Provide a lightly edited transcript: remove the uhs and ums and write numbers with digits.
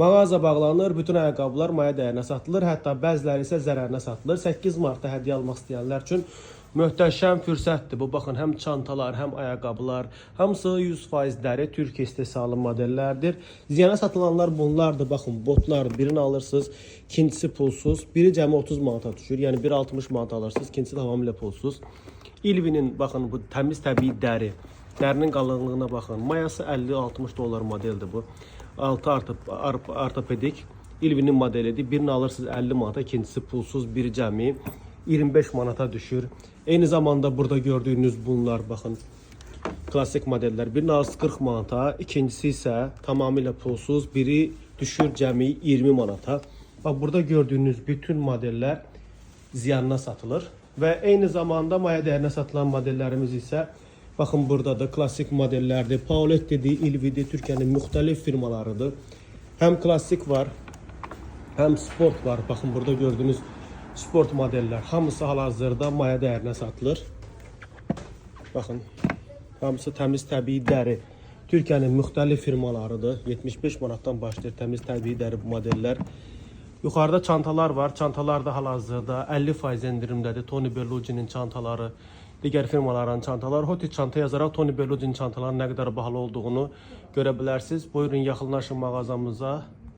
Mağaza bağlanır, bütün ayaqqabılar maya dəyərinə satılır, hətta bəziləri isə zərərinə satılır. 8 martda hədiyyə almaq istəyənlər üçün möhtəşəm fürsətdir. Bu baxın, həm çantalar, həm ayaqqabılar, hamısı 100% dəri, Türkiyə istehsalı modellərdir. Ziyana satılanlar bunlardır. Baxın, botlar birini alırsınız, ikincisi pulsuz. Biri cəmi 30 manata düşür. Yəni biri 60 manata alırsınız, ikincisi tamamilə pulsuz. Ilvinin baxın, bu təmiz təbii dəri. Dərinin qalınlığına baxın. Mayası 50-60 dollar modeldir bu. Altı ortopedik Ilvinin modelidir. Birini alırsınız 50 manata, ikincisi pulsuz, biri cəmi 25 manata düşür. Eyni zamanda burada gördüyünüz bunlar baxın. Klasik modeller. Birini alırsınız 40 manata, ikincisi isə tamamilə pulsuz, biri düşür cəmi 20 manata. Bax burada gördüyünüz bütün modeller ziyanına satılır və eyni zamanda maya dəyərinə satılan modellərimiz isə baxın buradadır, klasik modellərdir. Paulettidir, Ilvidir, Türkiyənin müxtəlif firmalarıdır. Həm klasik var, həm sport var. Baxın burada gördüyünüz sport modeller. Hamısı hal-hazırda maya dəyərinə satılır. Baxın, hamısı təmiz təbii dəri. Türkiyənin müxtəlif firmalarıdır. 75 manatdan başlayır təmiz təbii dəri modeller. Yuxarıda çantalar var. Çantalar da hal-hazırda 50% endirimdədir. Tony Berlucci'nin çantaları, digər firmaların çantaları. Hoti çanta yazaraq Tony Berlucci'nin çantalarının nə qədər bahalı olduğunu görə bilərsiniz. Buyurun, yaxınlaşın mağazamıza.